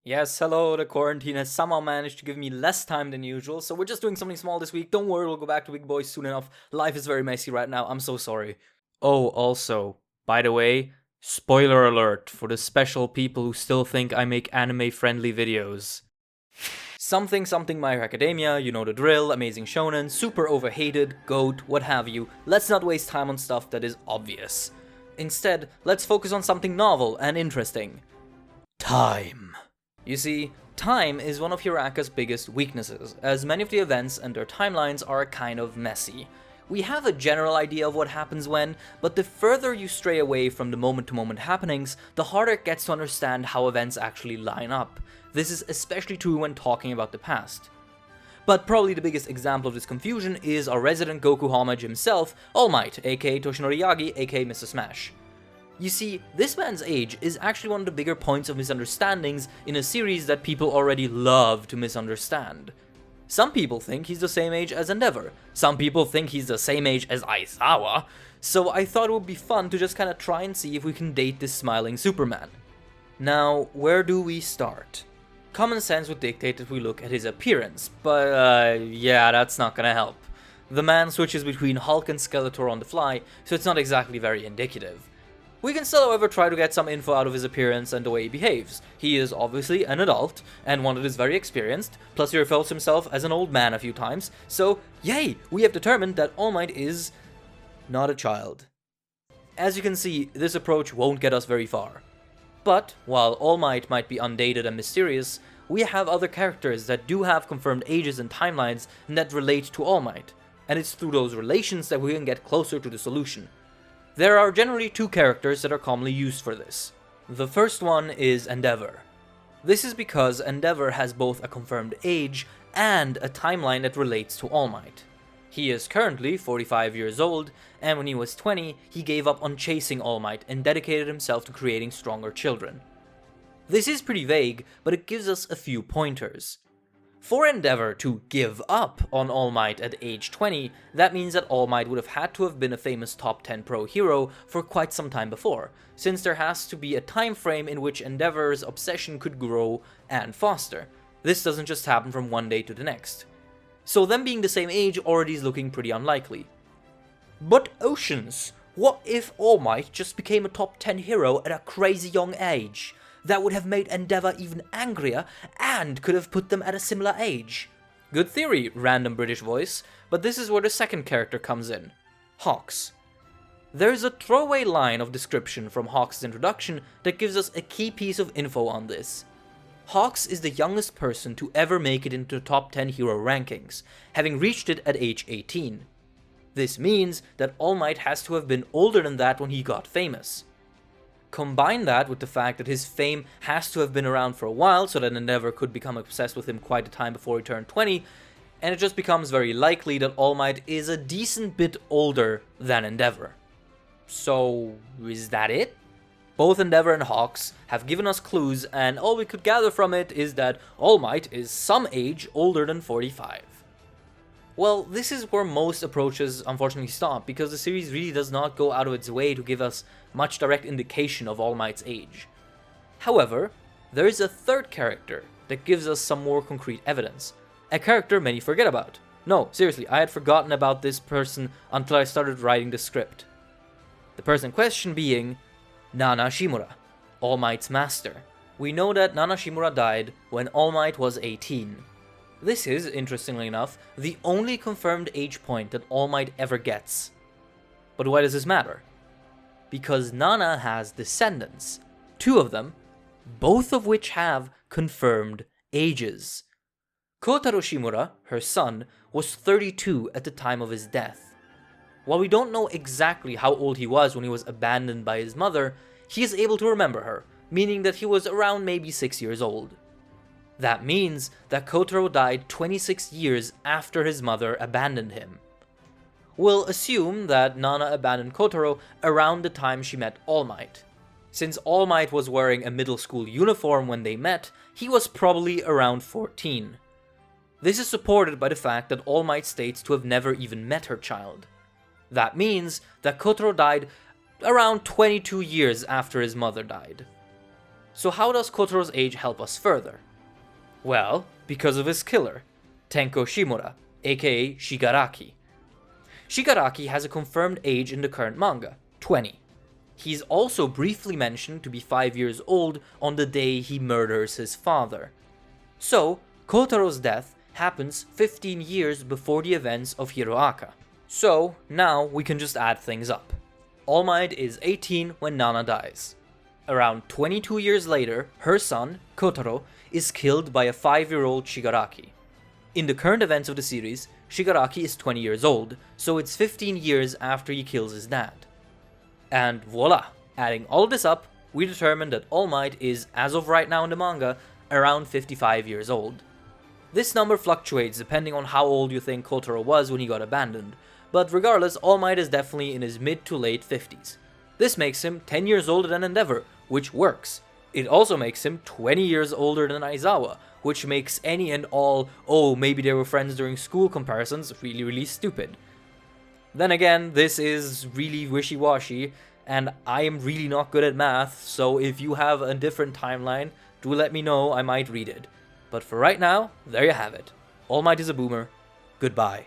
Yes, hello, the quarantine has somehow managed to give me less time than usual, so we're just doing something small this week. Don't worry, we'll go back to Big Boys soon enough. Life is very messy right now, I'm so sorry. Oh, also, by the way, spoiler alert for the special people who still think I make anime-friendly videos. Something something My Hero Academia, you know the drill, amazing shonen, super overhated, goat, what have you. Let's not waste time on stuff that is obvious. Instead, let's focus on something novel and interesting. Time. You see, time is one of Hiraka's biggest weaknesses, as many of the events and their timelines are kind of messy. We have a general idea of what happens when, but the further you stray away from the moment-to-moment happenings, the harder it gets to understand how events actually line up. This is especially true when talking about the past. But probably the biggest example of this confusion is our resident Goku homage himself, All Might, aka Toshinori Yagi, aka Mr. Smash. You see, this man's age is actually one of the bigger points of misunderstandings in a series that people already love to misunderstand. Some people think he's the same age as Endeavour, some people think he's the same age as Aizawa, so I thought it would be fun to just kinda try and see if we can date this smiling Superman. Now, where do we start? Common sense would dictate that we look at his appearance, but yeah, that's not gonna help. The man switches between Hulk and Skeletor on the fly, so it's not exactly very indicative. We can still, however, try to get some info out of his appearance and the way he behaves. He is obviously an adult, and one that is very experienced, plus he refers to himself as an old man a few times, so yay, we have determined that All Might is not a child. As you can see, this approach won't get us very far. But, while All Might be undated and mysterious, we have other characters that do have confirmed ages and timelines and that relate to All Might, and it's through those relations that we can get closer to the solution. There are generally two characters that are commonly used for this. The first one is Endeavour. This is because Endeavour has both a confirmed age and a timeline that relates to All Might. He is currently 45 years old, and when he was 20, he gave up on chasing All Might and dedicated himself to creating stronger children. This is pretty vague, but it gives us a few pointers. For Endeavour to give up on All Might at age 20, that means that All Might would have had to have been a famous top 10 pro hero for quite some time before, since there has to be a time frame in which Endeavour's obsession could grow and foster. This doesn't just happen from one day to the next. So them being the same age already is looking pretty unlikely. But Oceans, what if All Might just became a top 10 hero at a crazy young age? That would have made Endeavour even angrier, and could have put them at a similar age. Good theory, random British voice, but this is where the second character comes in. Hawks. There's a throwaway line of description from Hawks' introduction that gives us a key piece of info on this. Hawks is the youngest person to ever make it into the top 10 hero rankings, having reached it at age 18. This means that All Might has to have been older than that when he got famous. Combine that with the fact that his fame has to have been around for a while, so that Endeavour could become obsessed with him quite a time before he turned 20, and it just becomes very likely that All Might is a decent bit older than Endeavour. So, is that it? Both Endeavour and Hawks have given us clues, and all we could gather from it is that All Might is some age older than 45. Well, this is where most approaches unfortunately stop, because the series really does not go out of its way to give us much direct indication of All Might's age. However, there is a third character that gives us some more concrete evidence, a character many forget about. No, seriously, I had forgotten about this person until I started writing the script. The person in question being Nana Shimura, All Might's master. We know that Nana Shimura died when All Might was 18. This is, interestingly enough, the only confirmed age point that All Might ever gets. But why does this matter? Because Nana has descendants, 2 of them, both of which have confirmed ages. Kotaro Shimura, her son, was 32 at the time of his death. While we don't know exactly how old he was when he was abandoned by his mother, he is able to remember her, meaning that he was around maybe 6 years old. That means that Kotaro died 26 years after his mother abandoned him. We'll assume that Nana abandoned Kotaro around the time she met All Might. Since All Might was wearing a middle school uniform when they met, he was probably around 14. This is supported by the fact that All Might states to have never even met her child. That means that Kotaro died around 22 years after his mother died. So how does Kotoro's age help us further? Well, because of his killer, Tenko Shimura, aka Shigaraki. Shigaraki has a confirmed age in the current manga, 20. He's also briefly mentioned to be 5 years old on the day he murders his father. So, Kotoro's death happens 15 years before the events of Hiroaka. So, now we can just add things up. All Might is 18 when Nana dies. Around 22 years later, her son, Kotaro, is killed by a 5-year-old Shigaraki. In the current events of the series, Shigaraki is 20 years old, so it's 15 years after he kills his dad. And voila! Adding all of this up, we determine that All Might is, as of right now in the manga, around 55 years old. This number fluctuates depending on how old you think Kotaro was when he got abandoned, but regardless, All Might is definitely in his mid to late 50s. This makes him 10 years older than Endeavour, which works. It also makes him 20 years older than Aizawa, which makes any and all, oh, maybe they were friends during school comparisons really stupid. Then again, this is really wishy-washy, and I am really not good at math, so if you have a different timeline, do let me know, I might read it. But for right now, there you have it. All Might is a boomer. Goodbye.